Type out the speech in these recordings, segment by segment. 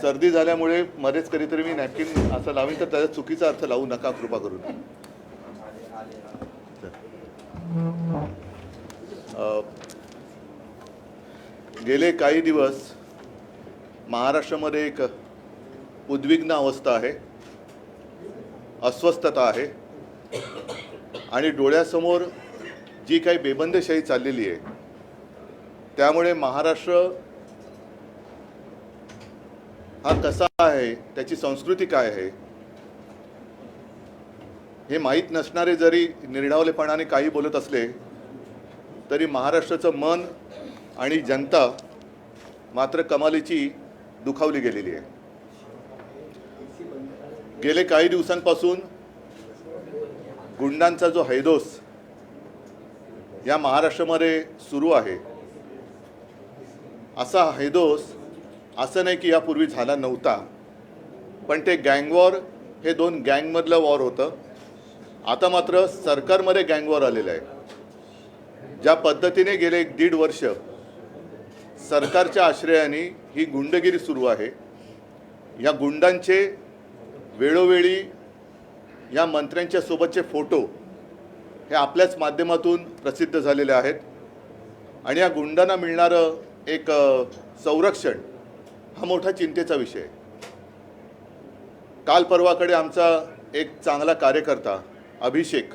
सर्दी झाल्यामुळे मध्येच कधीतरी मी नॅपकिन असं लावीन तर त्याचा चुकीचा अर्थ लावू नका कृपा करून. गेले काही दिवस महाराष्ट्रामध्ये एक उद्विग्न अवस्था आहे, अस्वस्थता आहे आणि डोळ्यासमोर जी काही बेबंदशाही चाललेली आहे त्यामुळे महाराष्ट्र हा कसा आहे, त्याची संस्कृती काय आहे हे माहीत नसणारे जरी निर्ढावलेपणाने काही बोलत असले तरी महाराष्ट्राचं मन आणि जनता मात्र कमालीची दुखावली गेलेली आहे. गेले काही दिवसांपासून गुंडांचा जो हैदोस या महाराष्ट्रामध्ये सुरू आहे, असा हैदोस असं नाही की यापूर्वी झाला नव्हता, पण ते गँग वॉर हे दोन गँगमधलं वॉर होतं. आता मात्र सरकारमध्ये गँग वॉर आलेलं आहे. ज्या पद्धतीने गेले 1.5 वर्ष सरकारच्या आश्रयाने ही गुंडगिरी सुरू आहे, या गुंडांचे वेळोवेळी या मंत्र्यांच्या सोबतचे फोटो हे आपल्याच माध्यमातून प्रसिद्ध झालेले आहेत आणि या गुंडांना मिळणारं एक संरक्षण हा मोठा चिंतेचा विषय आहे. काल परवाकडे आमचा एक चांगला कार्यकर्ता अभिषेक,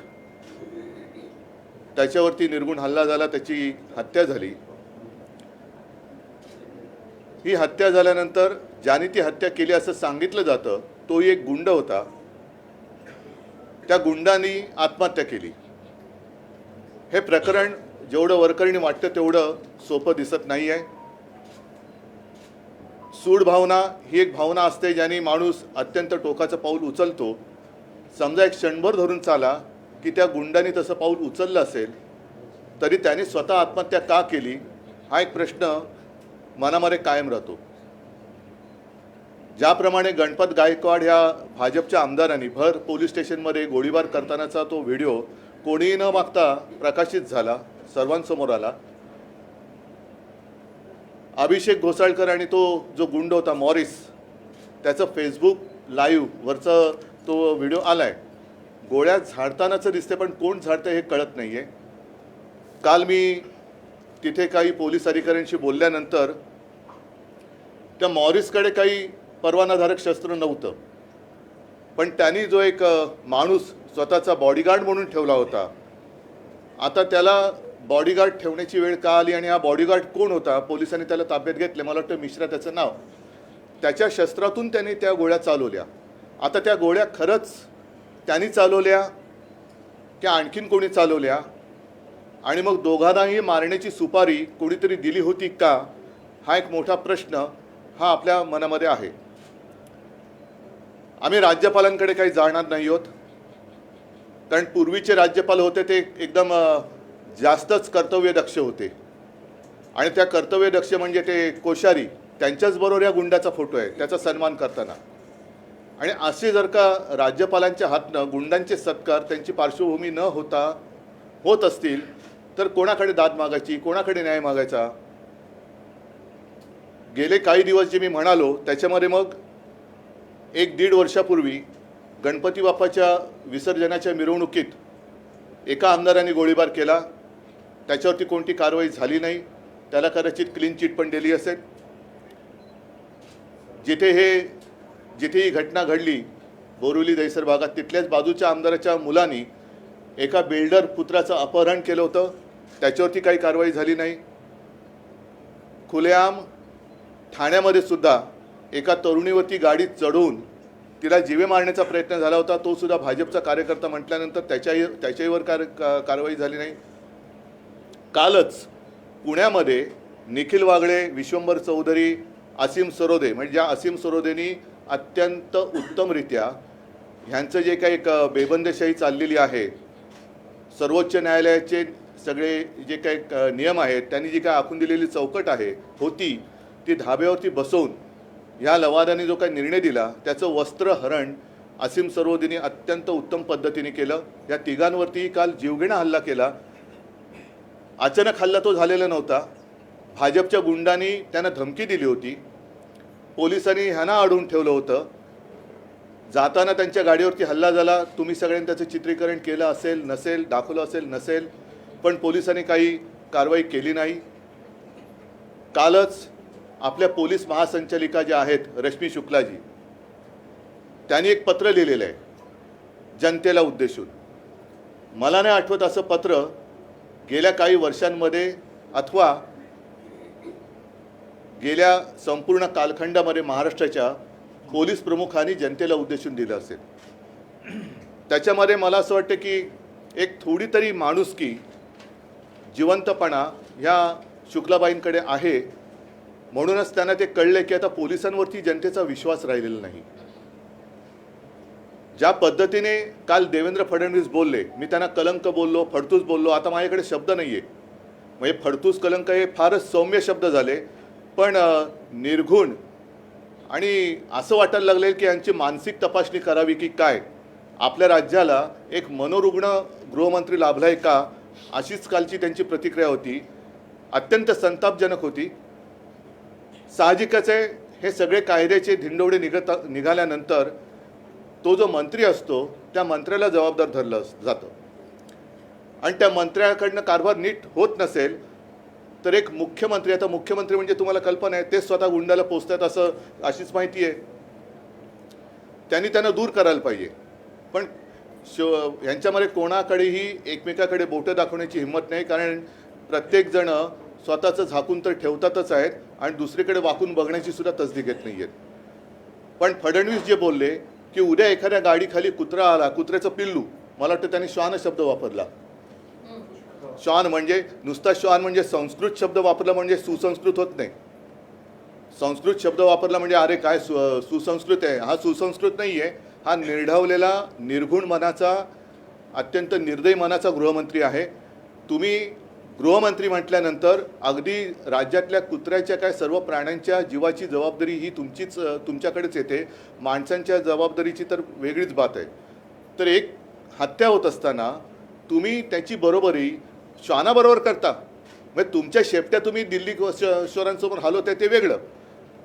त्याच्यावरती निर्गुण हल्ला झाला, त्याची हत्या झाली. ही हत्या झाल्यानंतर ज्याने ती हत्या केली असं सांगितलं जातं तोही एक गुंड होता. त्या गुंडांनी आत्महत्या केली. हे प्रकरण जेवढं वरकरणी वाटतं तेवढं सोपं दिसत नाही आहे. सूड भावना ही एक भावना असते ज्याने माणूस अत्यंत टोकाचं पाऊल उचलतो. समजा एक क्षणभर धरून चाला की त्या गुंडांनी तसं पाऊल उचललं असेल तरी त्याने स्वतः आत्महत्या का केली हा एक प्रश्न मनामध्ये कायम राहतो. ज्याप्रमाणे गणपत गायकवाड ह्या भाजपच्या आमदारांनी भर पोलीस स्टेशनमध्ये गोळीबार करतानाचा तो व्हिडिओ कोणीही न मागता प्रकाशित झाला, सर्वांसमोर आला. अभिषेक घोसाळकर आणि तो जो गुंड होता मॉरिस, त्याचं फेसबुक लाईव्हवरचा तो व्हिडिओ आलाय. गोळ्या झाडतानाचं दिसते पण कोण झाडतं हे कळत नाही आहे. काल मी तिथे काही पोलीस अधिकाऱ्यांशी बोलल्यानंतर त्या मॉरिसकडे काही परवानाधारक शस्त्र नव्हतं, पण त्यांनी जो एक माणूस स्वतःचा बॉडीगार्ड म्हणून ठेवला होता, आता त्याला बॉडीगार्ड ठेवण्याची वेळ का आली आणि हा बॉडीगार्ड कोण होता, पोलिसांनी त्याला ताब्यात घेतले. मला वाटतं मिश्रा त्याचं नाव. त्याच्या शस्त्रातून त्याने त्या गोळ्या चालवल्या. आता त्या गोळ्या खरंच त्यांनी चालवल्या की आणखीन कोणी चालवल्या आणि मग दोघांनाही मारण्याची सुपारी कोणीतरी दिली होती का, हा एक मोठा प्रश्न हा आपल्या मनामध्ये आहे. आम्ही राज्यपालांकडे काही जाणार नाही आहोत, कारण पूर्वीचे राज्यपाल होते ते एकदम जास्तच कर्तव्यदक्ष होते आणि त्या कर्तव्यदक्ष म्हणजे ते कोश्यारी, त्यांच्याच बरोबर या गुंडाचा फोटो आहे त्याचा सन्मान करताना. आणि असे जर का राज्यपालांच्या हातनं गुंडांचे सत्कार त्यांची पार्श्वभूमी न होता होत असतील तर कोणाकडे दाद मागायची, कोणाकडे न्याय मागायचा. गेले काही दिवस जे मी म्हणालो त्याच्यामध्ये मग 1-1.5 वर्षापूर्वी गणपती बाप्पाच्या विसर्जनाच्या मिरवणुकीत एका आमदारांनी गोळीबार केला. त्याच्यावरती कोणती कारवाई झाली नाही. त्याला कदाचित क्लीन चिट पण दिली असेल. जिथे ही घटना घडली बोरिवली दहिसर भागात, तिथल्याच बाजूच्या आमदाराच्या मुलांनी एका बिल्डर पुत्राचं अपहरण केलं होतं, त्याच्यावरती काही कारवाई झाली नाही. खुलेआम ठाण्यामध्ये सुद्धा एका तरुणीवरती गाडीत चढवून तिला जीवे मारण्याचा प्रयत्न झाला होता, तो सुद्धा भाजपचा कार्यकर्ता म्हटल्यानंतर त्याच्यावर कारवाई झाली नाही. कालच पुण्यामध्ये निखिल वागळे, विश्वंभर चौधरी, असीम सरोदे, म्हणजे ज्या असीम सरोदेनी अत्यंत उत्तमरित्या ह्यांचं जे काही एक बेबंदशाही चाललेली आहे, सर्वोच्च न्यायालयाचे सगळे जे काही नियम आहेत त्यांनी जी काही आखून दिलेली चौकट आहे होती ती धाब्यावरती बसवून ह्या लवादाने जो काही निर्णय दिला त्याचं वस्त्रहरण असीम सरोदेनी अत्यंत उत्तम पद्धतीने केलं. या तिघांवरती काल जीवघेणा हल्ला केला. अचानक हल्ला तो झालेला नव्हता. भाजपच्या गुंडांनी त्यांना धमकी दिली होती पोलिसांनी ह्यांना अडवून ठेवलं होतं, जाताना त्यांच्या गाडीवरती हल्ला झाला, तुम्ही सगळ्यांनी त्याचं चित्रीकरण केलं असेल नसेल, दाखवलं असेल नसेल, पण पोलिसांनी काही कारवाई केली नाही. कालच आपल्या पोलीस महासंचालिका ज्या आहेत रश्मी शुक्लाजी, त्यांनी एक पत्र लिहिलेलं आहे जनतेला उद्देशून. मला नाही आठवत असं पत्र गेल्या काही वर्षांमध्ये अथवा गेल्या संपूर्ण कालखंडामध्ये महाराष्ट्राच्या पोलीस प्रमुखांनी जनतेला उद्देशून दिलं असेल. त्याच्यामध्ये मला असं वाटतं की एक थोडी तरी माणुसकी, जिवंतपणा ह्या शुक्लाबाईंकडे आहे. म्हणूनच त्यांना ते कळले की आता पोलिसांवरती जनतेचा विश्वास राहिलेला नाही. ज्या पद्धतीने काल देवेंद्र फडणवीस बोलले, मी त्यांना कलंक बोललो, फडतूस बोललो, आता माझ्याकडे शब्द नाही आहे. म्हणजे फडतूस कलंक हे फारच सौम्य शब्द झाले, पण निर्घुण आणि असं वाटायला लागले की यांची मानसिक तपासणी करावी की काय. आपल्या राज्याला एक मनोरुग्ण गृहमंत्री लाभला आहे का, अशीच कालची त्यांची प्रतिक्रिया होती. अत्यंत संतापजनक होती. साहजिकच आहे, हे सगळे कायद्याचे धिंडवडे निघाल्यानंतर तो जो मंत्री असतो त्या मंत्र्याला जबाबदार धरलं जातं. आणि त्या मंत्र्याकडनं कारभार नीट होत नसेल तर एक मुख्यमंत्री, आता मुख्यमंत्री म्हणजे तुम्हाला कल्पना आहे ते स्वतः गुंडाला पोचतात असं अशीच माहिती आहे, त्यांना दूर करायला पाहिजे. पण यांच्यामध्ये कोणाकडेही एकमेकाकडे बोटं दाखवण्याची हिंमत नाही, कारण प्रत्येकजण स्वतःचं झाकून तर ठेवतातच आहेत आणि दुसरीकडे वाकून बघण्याची सुद्धा तसदी घेत नाही आहेत. पण फडणवीस जे बोलले की उद्या एखाद्या गाडीखाली कुत्रा आला, कुत्र्याचं पिल्लू, मला वाटतं त्यांनी श्वान शब्द वापरला. श्वान म्हणजे नुसता श्वान म्हणजे संस्कृत शब्द वापरला म्हणजे सुसंस्कृत होत नाही. संस्कृत शब्द वापरला म्हणजे अरे काय सुसंस्कृत आहे. हा सुसंस्कृत नाही आहे, हा निर्ढवलेला निर्गुण मनाचा, अत्यंत निर्दयी मनाचा गृहमंत्री आहे. तुम्ही गृहमंत्री म्हटल्यानंतर अगदी राज्यातल्या कुत्र्याच्या काय सर्व प्राण्यांच्या जीवाची जबाबदारी ही तुमच्याकडेच येते. माणसांच्या जबाबदारीची तर वेगळीच बात आहे. तर एक हत्या होत असताना तुम्ही त्याची बरोबरी श्वानाबरोबर करता. म्हणजे तुमच्या शेपट्या तुम्ही दिल्ली शोरांसमोर हलवताय ते वेगळं,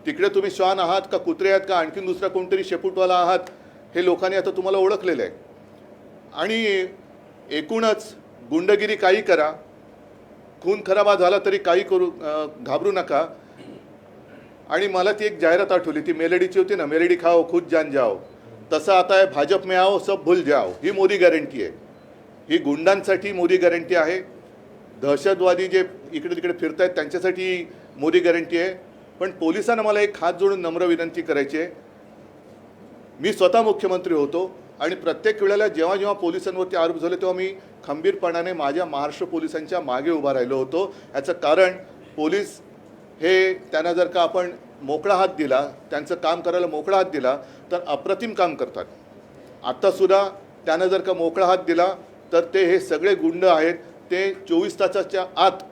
तिकडे तुम्ही श्वान आहात का कुत्रे आहात का आणखीन दुसरा कोणतरी शेपूटवाला आहात हे लोकांनी आता तुम्हाला ओळखलेलं आहे. आणि एकूणच गुंडगिरी काही करा, खून खराबा झाला तरी काही करू, घाबरू नका. आणि मला ती एक जाहिरात आठवली, ती मेलडीची होती ना, मेलडी खाओ खुद जान जाओ, तसं आता आहे भाजप में आओ सब भूल जाओ. ही मोदी गॅरंटी आहे, ही गुंडांसाठी मोदी गॅरंटी आहे. दहशतवादी जे इकडे तिकडे फिरत आहेत त्यांच्यासाठी मोदी गॅरंटी आहे. पण पोलिसांना मला एक हात जोडून नम्र विनंती करायची आहे. मी स्वतः मुख्यमंत्री होतो आणि प्रत्येक वेळेला जेव्हा जेव्हा पोलिसांवरती आरोप झाले तेव्हा मी खंबीरपणाने माझ्या महाराष्ट्र पोलिसांच्या मागे उभा राहिलो होतो. याचं कारण पोलीस हे त्यांना जर का आपण मोकळा हात दिला, त्यांचं काम करायला मोकळा हात दिला तर अप्रतिम काम करतात. आत्तासुद्धा त्यांना जर का मोकळा हात दिला तर ते हे सगळे गुंड आहेत ते 24 तासाच्या आत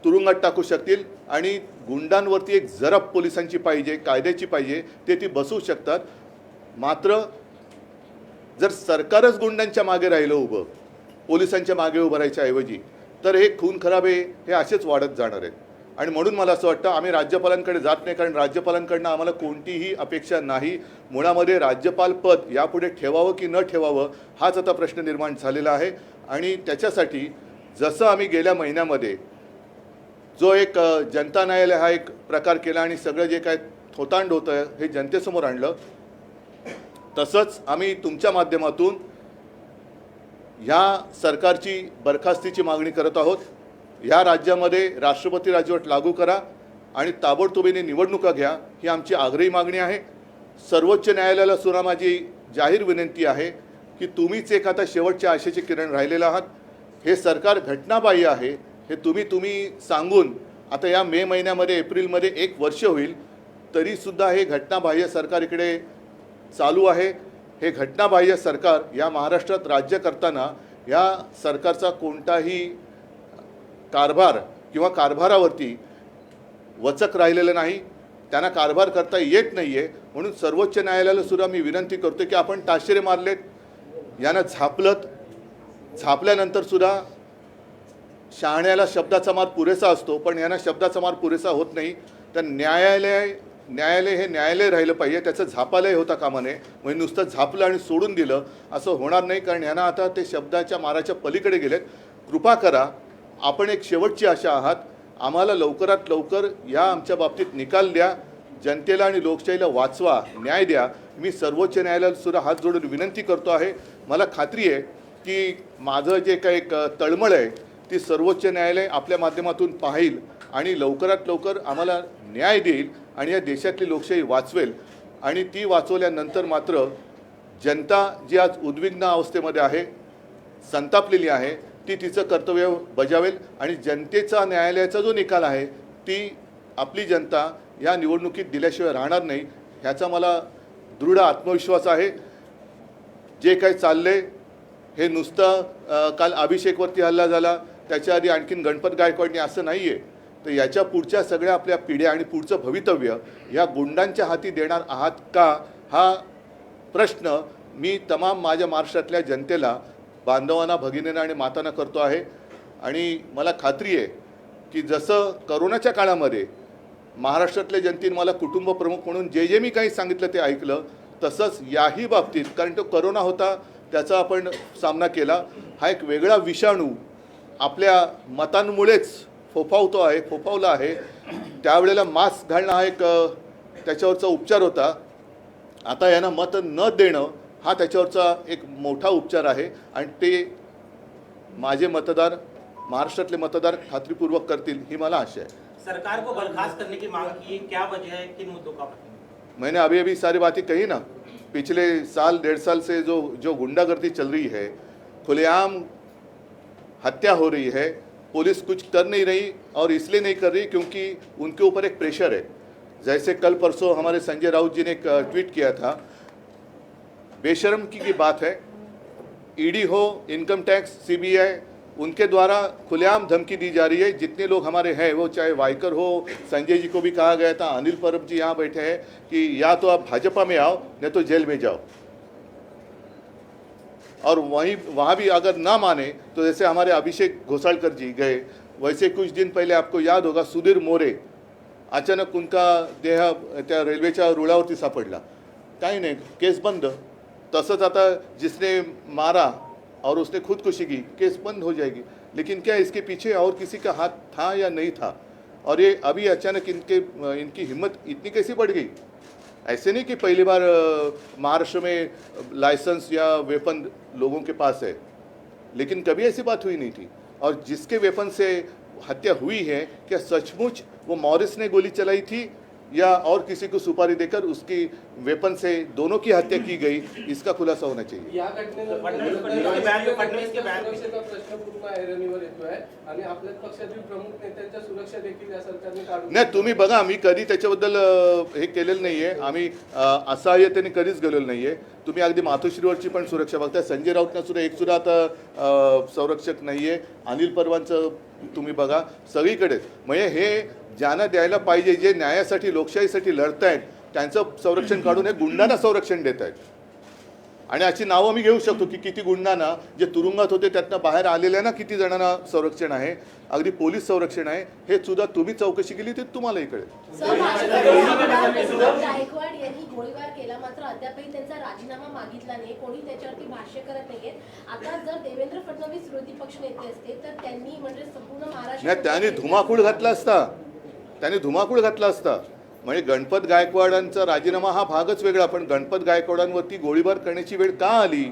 तुरुंगात टाकू शकतील. आणि गुंडांवरती एक जरब पोलिसांची पाहिजे, कायद्याची पाहिजे, ते ती बसवू शकतात. मात्र जर सरकारच गुंडांच्या मागे राहिलं उभं, पोलिसांच्या मागे उभं राहायच्या ऐवजी, तर हे खून खराबे हे असेच वाढत जाणार आहेत. आणि म्हणून मला असं वाटतं आम्ही राज्यपालांकडे जात नाही, कारण राज्यपालांकडनं आम्हाला कोणतीही अपेक्षा नाही. मुळामध्ये राज्यपाल पद यापुढे ठेवावं की न ठेवावं हाच आता प्रश्न निर्माण झालेला आहे. आणि त्याच्यासाठी जसं आम्ही गेल्या महिन्यामध्ये जो एक जनता न्यायालय हा एक प्रकार केला आणि सगळं जे काय थोतांड होतं हे जनतेसमोर आणलं, तसंच आम्ही तुमच्या माध्यमातून ह्या सरकारची बरखास्तीची मागणी करत आहोत. ह्या राज्यामध्ये राष्ट्रपती राजवट लागू करा आणि ताबडतोबीने निवडणुका घ्या, ही आमची आग्रही मागणी आहे. सर्वोच्च न्यायालयाला सुद्धा माझी जाहीर विनंती आहे की तुम्हीच एक आता शेवटच्या आशेचे किरण राहिलेले आहात. हे सरकार घटनाबाह्य आहे हे तुम्ही सांगून आता या मे महिन्यामध्ये एप्रिलमध्ये 1 वर्ष होईल, तरीसुद्धा हे घटनाबाह्य सरकार इकडे चालू आहे. हे घटनाबाह्य सरकार या महाराष्ट्रात राज्य करताना या सरकारचा कोणताही कारभार किंवा कारभारावरती वचक राहिलेलं नाही, त्यांना कारभार करता येत नाही आहे. म्हणून सर्वोच्च न्यायालयाला सुद्धा मी विनंती करतो की आपण ताशेरे मारलेत, यांना झापल्यानंतर सुद्धा शहाण्याला शब्दाचा मार पुरेसा असतो, पण यांना शब्दाचा मार पुरेसा होत नाही. तर न्यायालय हे न्यायालय राहिलं पाहिजे, त्याचं झापालय होता कामा नये. म्हणजे नुसतं झापलं आणि सोडून दिलं असं होणार नाही, कारण ह्यांना आता ते शब्दाच्या माराच्या पलीकडे गेलेत. कृपा करा, आपण एक शेवटची आशा आहात, आम्हाला लवकरात लवकर या आमच्या बाबतीत निकाल द्या, जनतेला आणि लोकशाहीला वाचवा, न्याय द्या. मी सर्वोच्च न्यायालयाला सुद्धा हात जोडून विनंती करतो आहे. मला खात्री आहे की माझं जे काही एक तळमळ आहे ती सर्वोच्च न्यायालय आपल्या माध्यमातून पाहिल आणि लवकरात लवकर आम्हाला न्याय देईल आणि या देशातली लोकशाही वाचवेल. आणि ती वाचवल्यानंतर मात्र जनता जी आज उद्विग्न अवस्थेमध्ये आहे, संतापलेली आहे, ती तिचं कर्तव्य बजावेल आणि जनतेचा न्यायालयाचा जो निकाल आहे ती आपली जनता या निवडणुकीत दिल्याशिवाय राहणार नाही, ह्याचा मला दृढ आत्मविश्वास आहे. जे काही चालले हे नुसतं काल अभिषेकवरती हल्ला झाला, त्याच्या आधी आणखीन गणपत गायकवाडनी, असं नाही आहे. तर याच्या पुढच्या सगळ्या आपल्या पिढ्या आणि पुढचं भवितव्य या गुंडांच्या हाती देणार आहात का, हा प्रश्न मी तमाम माझ्या महाराष्ट्रातल्या जनतेला, बांधवांना, भगिनींना आणि मातांना करतो आहे. आणि मला खात्री आहे की जसं करोनाच्या काळामध्ये महाराष्ट्रातल्या जनतेने मला कुटुंब प्रमुख म्हणून जे मी काही सांगितलं ते ऐकलं, तसंच याही बाबतीत, कारण तो करोना होता त्याचा आपण सामना केला, हा एक वेगळा विषाणू आपल्या मतांमुळेच फोफावला आहे. त्यावेळेला मास्क घालणं हा एक त्याच्यावरचा उपचार होता. आता यांना मत न देणं हा त्याच्यावरचा एक मोठा उपचार आहे आणि ते माझे मतदार, महाराष्ट्रातले मतदार खात्रीपूर्वक करतील ही मला आशा आहे. सरकार को बर्खास्त करने की मांग की, क्या वजह है, किन मुद्दों का? मैंने अभी सारी बातें कही ना. पिछले साल 1.5 साल से जो गुंडागर्दी चल रही है, खुलेआम हत्या हो रही है, पुलिस कुछ कर नहीं रही और इसलिए नहीं कर रही क्योंकि उनके ऊपर एक प्रेशर है. जैसे कल परसों हमारे संजय राउत जी ने एक ट्वीट किया था, बेशर्म की बात है, ईडी हो, इनकम टैक्स, सीबीआई, उनके द्वारा खुलेआम धमकी दी जा रही है. जितने लोग हमारे हैं, वो चाहे वाइकर हो, संजय जी को भी कहा गया था, अनिल परब जी यहाँ बैठे हैं कि या तो आप भाजपा में आओ नहीं तो जेल में जाओ. और वहाँ भी अगर ना माने तो जैसे हमारे अभिषेक घोसाळकर जी गए, वैसे कुछ दिन पहले आपको याद होगा सुधीर मोरे, अचानक उनका देह त्या रेल्वेच्या रुळावरती सापडला, काही नाही, केस बंद. तसंच आता जिसने मारा और उसने खुदकुशी की, केस बंद हो जाएगी. लेकिन क्या इसके पीछे और किसी का हाथ था या नहीं था? और ये अभी अचानक इनकी हिम्मत इतनी कैसी बढ़ गई? ऐसे नहीं कि पहली बार महाराष्ट्र में लाइसेंस या वेपन लोगों के पास है, लेकिन कभी ऐसी बात हुई नहीं थी. और जिसके वेपन से हत्या हुई है, क्या सचमुच वो मॉरिस ने गोली चलाई थी या और किसी को सुपारी देकर उसकी वेपन से दोनों की हत्या की गई, इसका खुलासा होना चाहिए. या घटनेनंतर प्रश्न पूर्ण ऐरणीवर येतोय आणि आपल्या पक्षातील प्रमुख नेत्यांच्या सुरक्षा देखील या सरकारने काढून नाही. तुम्ही बघा, मी कधी त्याच्याबद्दल हे केलेलं नाही आहे. आम्ही असहाय्यतेने कधीच गेलेलो नाही आहे. तुम्ही अगदी मातोश्रीवरची पण सुरक्षा बघताय. संजय राऊतना सुद्धा एक सुद्धा आता संरक्षक नाही आहे. अनिल परवांचं तुम्ही बघा, सगळीकडेच. म्हणजे हे ज्यांना द्यायला पाहिजे, जे न्यायासाठी, लोकशाहीसाठी लढत आहेत, त्यांचं संरक्षण काढून हे गुंडांना संरक्षण देत आहेत. आणि अशी नावं मी घेऊ शकतो की किती गुंडांना, जे तुरुंगात होते त्यातनं बाहेर आलेल्यांना किती जणांना संरक्षण आहे, अगदी पोलीस संरक्षण आहे. हे सुद्धा तुम्ही चौकशी केली तर तुम्हालाही कळेल. गायकवाड यांनी गोळीबार केला, मात्र अद्यापही त्यांचा राजीनामा मागितला नाही, कोणी त्याच्यावरती भाष्य करत नाहीये. आता जर देवेंद्र फडणवीस विरोधी पक्ष नेते असते तर त्यांनी म्हणजे संपूर्ण महाराष्ट्र, त्यांनी धुमाकूळ घातला असता. म्हणजे गणपत गायकवाडांचा राजीनामा हा भागच वेगळा, पण गणपत गायकवाडांवरती गोळीबार करण्याची वेळ का आली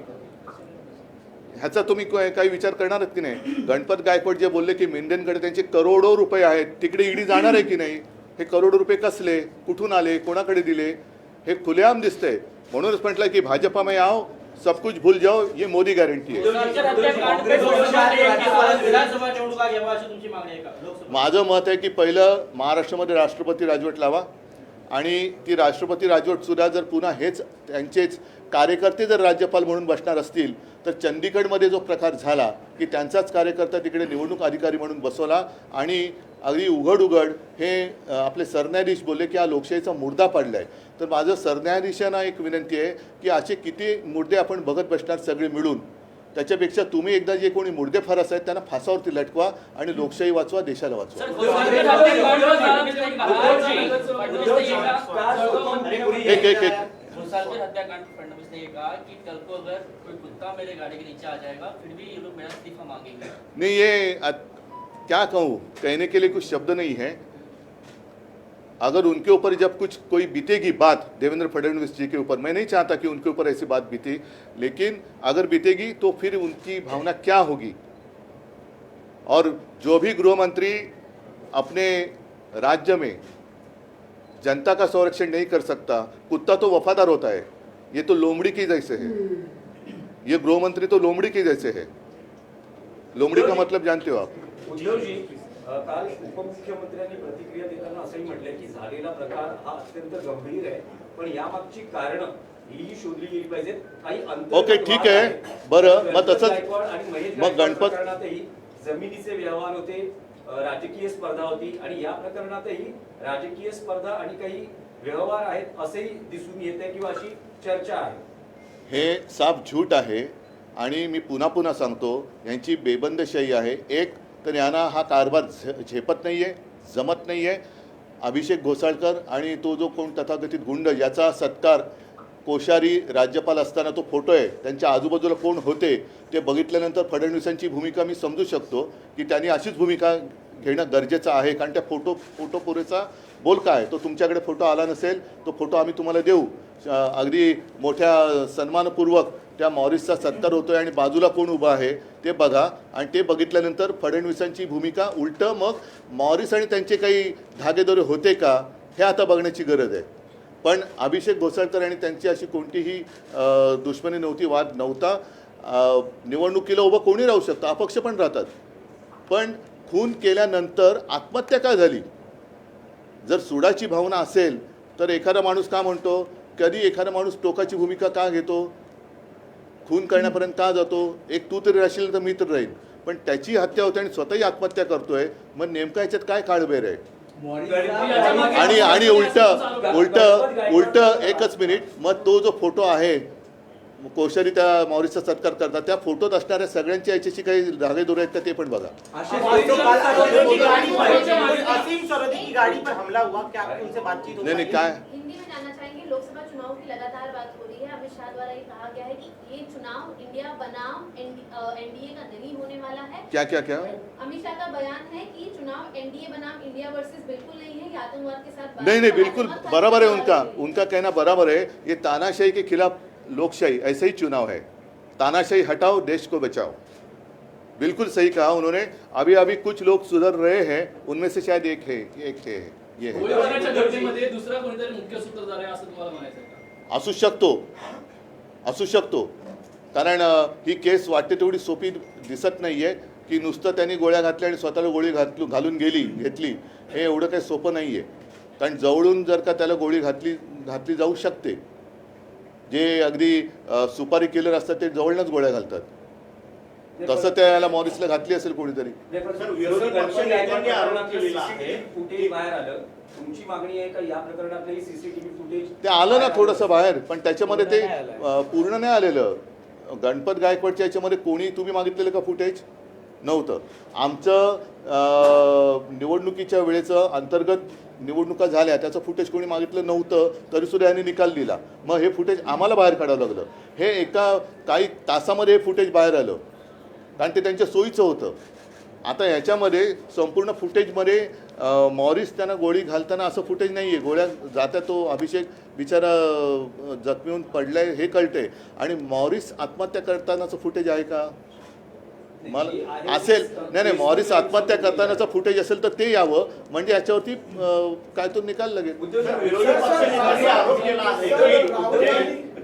ह्याचा तुम्ही काही विचार करणार की नाही? गणपत गायकवाड जे बोलले की मेंढ्यांकडे त्यांचे करोडो रुपये आहेत, तिकडे ईडी जाणार आहे की नाही? हे करोडो रुपये कसले, कुठून आले, कोणाकडे दिले, हे खुलेआम दिसतंय. म्हणूनच म्हटलं की भाजपा में आओ, सब कुछ भूल जाओ, ये मोदी गॅरंटी आहे. माझं मत आहे की पहिलं महाराष्ट्रामध्ये राष्ट्रपती राजवट लावा आणि ती राष्ट्रपती राजवट सुद्धा जर पुन्हा हेच त्यांचेच कार्यकर्ते जर राज्यपाल म्हणून बसणार असतील तर चंदीगडमध्ये जो प्रकार झाला की त्यांचाच कार्यकर्ता तिकडे निवडणूक अधिकारी म्हणून बसवला आणि अगदी उघड हे आपले सरन्यायाधीश बोलले की हा लोकशाहीचा मुर्दा पडला आहे. तर माझं सरन्यायाधीशांना एक विनंती आहे की असे किती मुद्दे आपण बघत बसणार सगळे मिळून. त्याच्यापेक्षा तुम्ही एकदा जे कोणी मुर्दे फारस आहेत त्यांना फासावरती लटकवा आणि लोकशाही वाचवा, देशाला वाचवा. एक एक एक मुसलमान हत्याकांड फडणवीस ने ये कहा कि कल को अगर कोई कुत्ता मेरे गाड़ी के नीचे आ जाएगा फिर भी ये लोग मेरा इस्तीफा मांगेंगे. नहीं, ये क्या कहूँ, कहने के लिए कुछ शब्द नहीं है. अगर उनके ऊपर जब कुछ कोई बीतेगी बात देवेंद्र फडणवीस जी के ऊपर, मैं नहीं चाहता कि उनके ऊपर ऐसी बात बीते, लेकिन अगर बीतेगी तो फिर उनकी भावना क्या होगी. और जो भी गृह मंत्री अपने राज्य में जनता का संरक्षण नहीं कर सकता, कुत्ता तो वफादार होता है, ये तो लोमड़ी की जैसे है. ये गृह मंत्री तो लोमड़ी की जैसे है. लोमड़ी का मतलब जानते हो आप. उद्धवजी, काल उपमुख्यमंत्र्यांनी प्रतिक्रिया देताना असंही म्हटलंय की झालेला प्रकार हा अत्यंत गंभीर आहे, पण यामागची कारण ही शोधली गेली पाहिजेत. काही अंतर्गत ओके, ठीक वाद आहे. आहे. बरं, मग गणपत तसंच गायकवाड आणि महेश मग गायकवाड गणपत प्रकरणातही जमिनीचे व्यवहार होते, राजकीय स्पर्धा होती आणि या प्रकरणातही राजकीय स्पर्धा आणि काही व्यवहार आहेत असेही दिसून येते किंवा अशी चर्चा आहे. हे साफ झूट आहे आणि मी पुन्हा पुन्हा सांगतो, यांची बेबंदशाही आहे. एक तर यांना हा कारभार झेपत नाही आहे, जमत नाही आहे. अभिषेक घोसाळकर आणि तो जो कोण तथाकथित गुंड याचा सत्कार, कोश्यारी राज्यपाल असताना तो फोटो आहे, त्यांच्या आजूबाजूला कोण होते ते बघितल्यानंतर फडणवीसांची भूमिका मी समजू शकतो की त्यांनी अशीच भूमिका घेणं गरजेचं आहे. कारण त्या फोटो पुरेचा बोल काय, तो तुमच्याकडे फोटो आला नसेल, तो फोटो आम्ही तुम्हाला देऊ. अगदी मोठ्या सन्मानपूर्वक त्या मॉरिसचा सत्कार होतोय आणि बाजूला कोण उभा आहे ते बघा. आणि ते बघितल्यानंतर फडणवीसांची भूमिका उलटं मग मॉरिस आणि त्यांचे काही धागेदोरे होते का हे आता बघण्याची गरज आहे. पण अभिषेक घोसाळकर आणि त्यांची अशी कोणतीही दुश्मनी नव्हती, वाद नव्हता. निवडणुकीला उभं कोणी राहू शकतं, अपक्ष पण राहतात. पण खून केल्यानंतर आत्महत्या का झाली? जर सुडाची भावना असेल तर एखादा माणूस का म्हणतो, कधी एखादा माणूस टोकाची भूमिका का घेतो, खून करण्यापर्यंत का जातो? एक तू तरी राहशील तर मी तर राहील, पण त्याची हत्या होते आणि स्वतःही आत्महत्या करतोय. मग नेमका याच्यात काय काळबेर आहे? आणि उलट एकच मिनिट, मग तो जो फोटो आहे कोश्यारी त्या मॉरिसचा सत्कार करतात, त्या फोटोत असणाऱ्या सगळ्यांची याच्याशी काही धागेदोरे आहेत का ते पण बघा. असीम सरोदे की गाड़ी पर हमला हुआ, क्या उनसे बातचीत हो नहीं पाई? काय हिंदी में जानना चाहेंगे, लोकसभा चुनाव की लगातार बात हो रही है. अमित शाह द्वारा ये कहा गया है कि ये चुनाव इंडिया बनाम एनडीए का नहीं होने वाला है. क्या क्या क्या अमित शाह का बयान है कि चुनाव एनडीए बनाम इंडिया वर्सेस बिल्कुल नहीं है, ये आतंकवाद के साथ नहीं नहीं, बिल्कुल बराबर है उनका कहना बराबर है. ये तानाशाही के खिलाफ लोकशाही, ऐसे ही चुनाव है. तानाशाही हटाओ, देश को बचाओ. बिल्कुल सही कहा उन्होंने. अभी अभी कुछ लोग सुधर रहे हैं, उनमें से शायद एक है ये है. गोळीबाराच्या घटनेमध्ये दुसरा कोणीतरी मुख्य सूत्रधार आहे असं तुम्हाला म्हणायचं आहे का? असू शकतो. कारण ही केस वाटते तेवढी सोपी दिसत नाही आहे की नुसतं त्यांनी गोळ्या घातल्या आणि स्वतःला गोळी घालून घेतली, हे एवढं काही सोपं नाही आहे. कारण जवळून जर का त्याला गोळी घातली जाऊ शकते. जे अगदी सुपारी किलर असतात ते जवळनंच गोळ्या घालतात. तसं त्याला मॉरिसला घातली असेल कोणीतरी. विरोधी पक्षनेत्यांनी आरोप केलेला आहे, फुटेज बाहेर आलं. तुमची मागणी आहे का या प्रकरणातलं सीसीटीव्ही फुटेज? ते आलं ना थोडंसं बाहेर, पण त्याच्यामध्ये ते पूर्ण नाही आलेलं. गणपत गायकवाडच्या याच्यामध्ये कोणी तुम्ही मागितलेलं का फुटेज? नव्हतं. आमचं निवडणुकीच्या वेळेचं अंतर्गत निवडणुका झाल्या त्याचं फुटेज कोणी मागितलं नव्हतं, तरीसुद्धा यांनी निकाल दिला. मग हे फुटेज आम्हाला बाहेर काढावं लागलं. हे एका काही तासामध्ये हे फुटेज बाहेर आलं, कारण ते त्यांच्या सोयीचं होतं. आता ह्याच्यामध्ये संपूर्ण फुटेजमध्ये मॉरिस त्यांना गोळी घालताना असं फुटेज नाही आहे. गोळ्या जात्या तो अभिषेक बिचारा जखमी होऊन पडलाय हे कळते. आणि मॉरिस आत्महत्या करतानाचं फुटेज आहे का? मला असेल, नाही, मॉरिस आत्महत्या करतानाचं फुटेज असेल तर ते यावं, म्हणजे याच्यावरती काय तो निकाल लागेल. विरोधी पक्षनेत्यांनी आरोप केला आहे,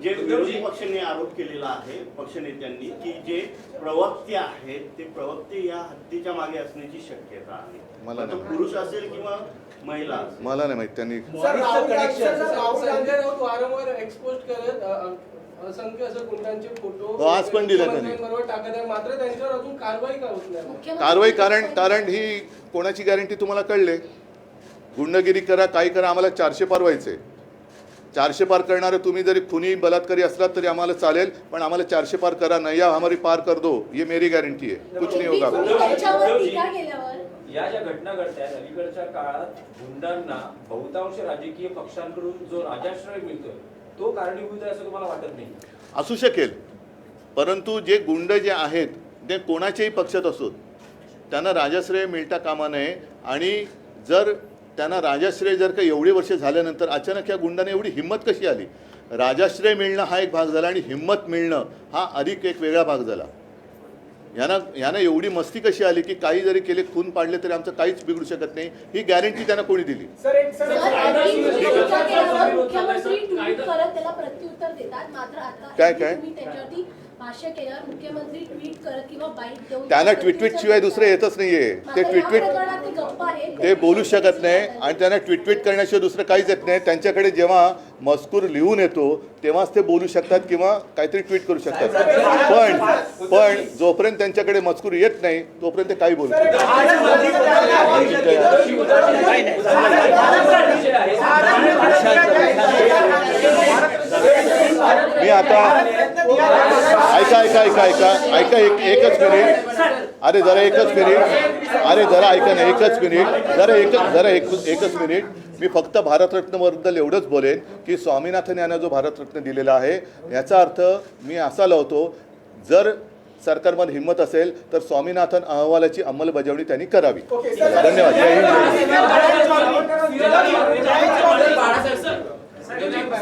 जे विरोधी पक्षाने आरोप केलेला आहे पक्षनेत्यांनी, की जे प्रवक्ते आहेत ते प्रवक्ते या हत्येच्या मागे असण्याची शक्यता आहे. मला तो पुरुष असेल किंवा महिला असेल. मला नाही माहित. त्यांनी संजय राऊत वारंवार एक्सपोज करत असंख्य असं गुंडांचे फोटो आज पण दिले त्यांनी. बरोबर टाकत आहे, मात्र त्यांच्यावर अजून कारवाई का होत नाही? कारवाई कारण ही कोणाची गॅरंटी तुम्हाला कळले? गुंडगिरी करा, काही करा, आम्हाला 400 पार व्हायचे. 400 पार करणारे तुम्ही जरी खुनी बलात्कारी असलात तरी आम्हाला चालेल, पण आम्हाला 400 पार करा नहीं या हमारी पार कर दो, ये मेरी गारंटी है, कुछ नहीं होगा. तुम्ही त्यांच्यावर टीका केल्यावर या ज्या घटना घडतात अलीकडच्या काळात गुंडांना बहुतांश राजकीय पक्षांकडून जो राजाश्रय मिळतोय तो कारणीभूत आहे असं तुम्हाला वाटत नाही? असू शकेल, परंतु जे गुंड जे आहेत ते कोणाच्याही पक्षात असोत त्यांना राजाश्रय मिळता कामा नये. आणि जर त्यांना राजाश्रय जर का एवढे वर्ष झाल्यानंतर अचानक या गुंडाने एवढी हिंमत कशी आली, राजाश्रय मिळणं हा एक भाग झाला आणि हिंमत मिळणं हा अधिक एक वेगळा भाग झाला. यांना एवढी मस्ती कशी आली की काही जरी केले, खून पाडले तरी आमचं काहीच बिघडू शकत नाही, ही गॅरंटी त्यांना कोणी दिली? सर, आधी तुम्ही टीका केल्यावर मुख्यमंत्री ट्विट करत त्याला प्रत्युत्तर देतात, मात्र आता काय? तुम्ही त्याच्यावरती भाष्य केल्यावर मुख्यमंत्री ट्विट करत किंवा बाईट देऊन त्यांना ट्विट शिवाय दुसरं येतच नाहीये. ते ट्विट ते गप्प आहेत, ते बोलू शकत नाही आणि त्यांना ट्विट करण्याशिवाय दुसरं काहीच येत नाही. त्यांच्याकडे जेव्हा मजकूर लिहून येतो तेव्हाच ते बोलू शकतात किंवा काहीतरी ट्विट करू शकतात. पण जोपर्यंत त्यांच्याकडे मजकूर येत नाही तोपर्यंत ते काही बोलू शकतात. मी आता ऐका एकच मिनिट. अरे जरा एकच मिनिट. अरे जरा ऐका ना, एकच मिनिट. एकच मिनिट. मी फक्त भारतरत्नबद्दल एवढंच बोलेन की स्वामीनाथन यांना जो भारतरत्न दिलेला आहे याचा अर्थ मी असा लावतो, जर सरकारमध्ये हिंमत असेल तर स्वामीनाथन अहवालाची अंमलबजावणी त्यांनी करावी. धन्यवाद. जय हिंद.